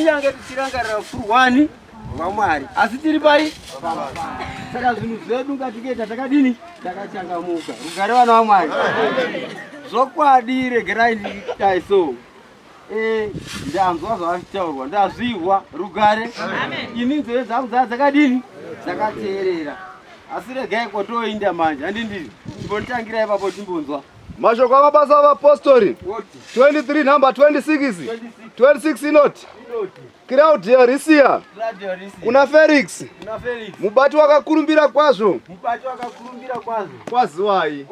kunyange tichirangarira furwani rwaMwari asi tiri pai saka zvinhu zvedu ngatiketa takadini takachangamuka. Rugare vana vaMwari. Zvokwadi regerai ndiitai so. Ndanzwa zvavachitaurwa ndazvihwa. Rugare ini nzeve dzangu dzakadini dzakateerera asi regai kotoinda manje handindiri timbonitangira ipapo timbonzwa mashoko amabasa avapostori 23 number 26 inoti Claudia Risia kuna Felix mubati wakakurumbira kwazvo kwaziwai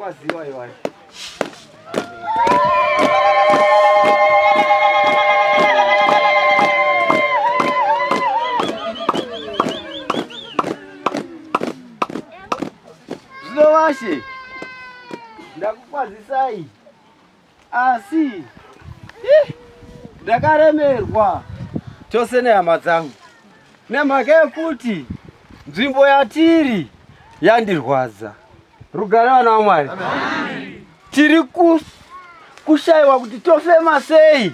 zvinovashe ndakukwazisai asi ndakaremerwa chose nehama dzangu nemhaka yekuti nzvimbo yatiri yandirwadza. Rugare vana vaMwari. Tiri kushayiwa kuti tofema sei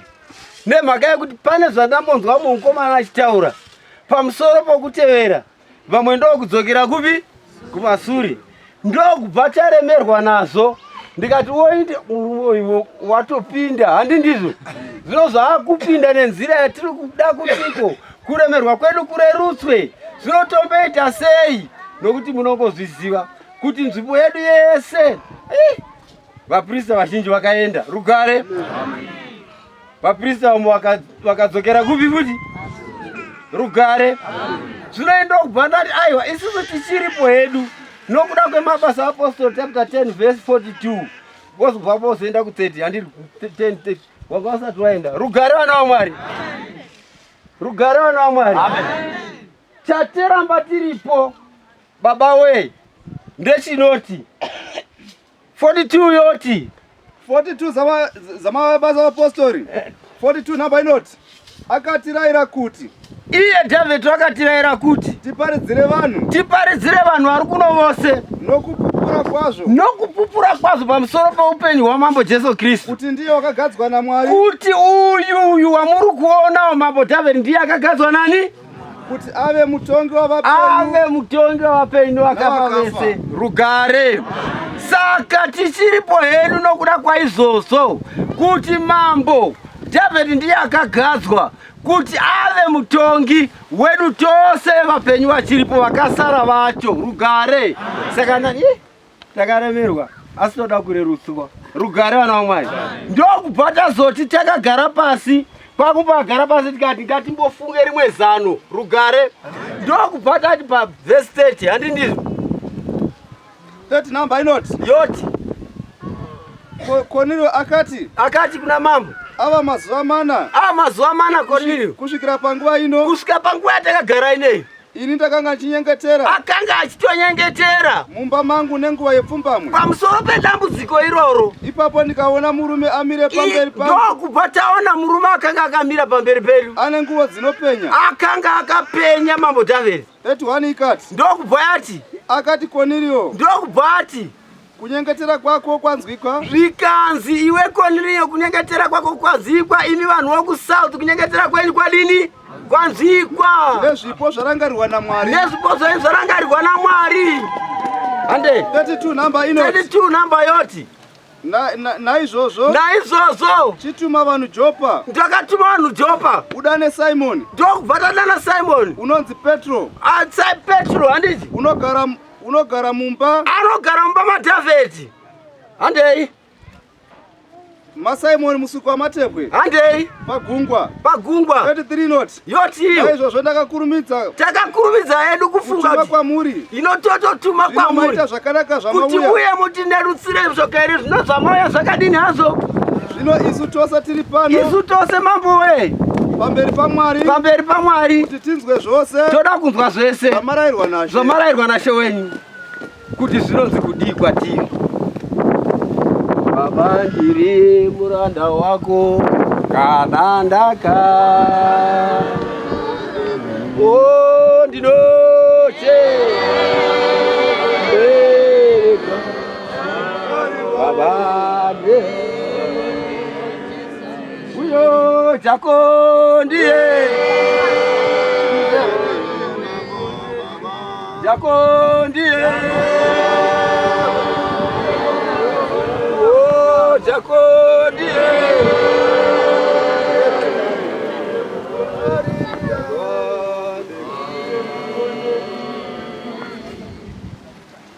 nemhaka yekuti pane zvandambonzwa mukomana achitaura pamusoro pokutevera vamwe ndokudzokera kupi kumashure ndokubva taremerwa nazvo. Ndikati woite iwo watopinda handi ndizvo zvino zvaakupinda nenzira yatiri kuda kutiko kuremerwa kwedu kurerutswe zvinotomboita sei nokuti munongozviziva kuti nzvimbo yedu yese vaprista vazhinji vakaenda. Rugare vaprista vamwe vakadzokera kupi futi. Rugare zvinoenda kubva ndati aiwa isusu tichiripo hedu nokuda kwemabasa apostoli chapter 10 verse 42 vozobva vozoenda ku30 handiri 10 wanga vasati waenda. Rugare vana vaMwari. Rugare vana vaMwari. Chatiramba tiripo baba we ndechinoti 42 yoti 42 zamabasa apostoli 42 number inoti akatirayira kuti iye David akatirayira kuti tiparidzire vanhu vari kuno vose nokupupura kwazvo pamusoro peupenyu hwamambo Jesu Kristu kuti ndiye wakagadzwa naMwari kuti uyu wamuri kuona mambo David ndiye akagadzwa nani kuti ave mutongi wavapenyu vakafa vese. Rugare saka tichiripo hedu nokuda kwaizvozvo kuti mambo David ndiye akagadzwa kuti ave mutongi wedu tose vapenyu vachiripo vakasara vacho. Rugare saka takaremerwa asi toda kurerutswa. Rugare vana vaMwari. Ndokubva tazoti takagara pasi kwakubagara pasi tikati ngatimbofunge rimwe zano. Rugare ndokubva tati pavhesi 30 handi ndizvo 30 number inoti yoti Kornelio akati kuna mambo ava mazuva mana Kornelio kusvikira panguva ino kusvika panguva yatakagara ineyi ini ndakanga ndichinyengetera akanga achitonyengetera mumba mangu nenguva yepfumbamwe pamusoro pedambudziko iroro. Ipapo ndikaona murume amire pamberi pangu. Ndokubva taona murume akanga akamira pamberi pedu ane nguo dzinopenya akanga akapenya mambo David. 31 ikati ndokubva yati akati Kornelio ndokubva ati kunyengetera kwako kwanzwikwa. Zvikanzi iwe Kornelio kunyengetera kwako kwanzwikwa. Imi vanhu vokusouth kunyengetera kwenyu kwadini kwanzwikwa. Nezvipo zvarangarirwa naMwari. Nezvipo zvarangarirwa naMwari. Ande 32 number inoti 32 number yoti naizvozvo chituma vanhu Jopa. Ndakatuma vanhu Jopa udane Simon. Ndokubva tadana Simon unonzi Petro. Atsai Petro handiti unogara mumba maDhavhidhi. Handei maSimon musuku wamatebwe. Handei pagungwa 33 noti yoti naizvozvo takakurumidza yedu kufunga kwamuri inotototuma kwamuri kuti uye mutinerutsire zvoka iri zvino zvamauya zvakadini hazvo. Zvino isu tose tiri pano, isu tose mambo we pamberi paMwari kuti tinzwe zvose, toda kunzwa zvese zvamarayirwa naShe wenyu kuti zvinonzi kudii kwatiri. Baba ndiri muranda wako kana ndaka ndinoche Baba uyo chako ndiye Jakondie. Oh, Jakondie.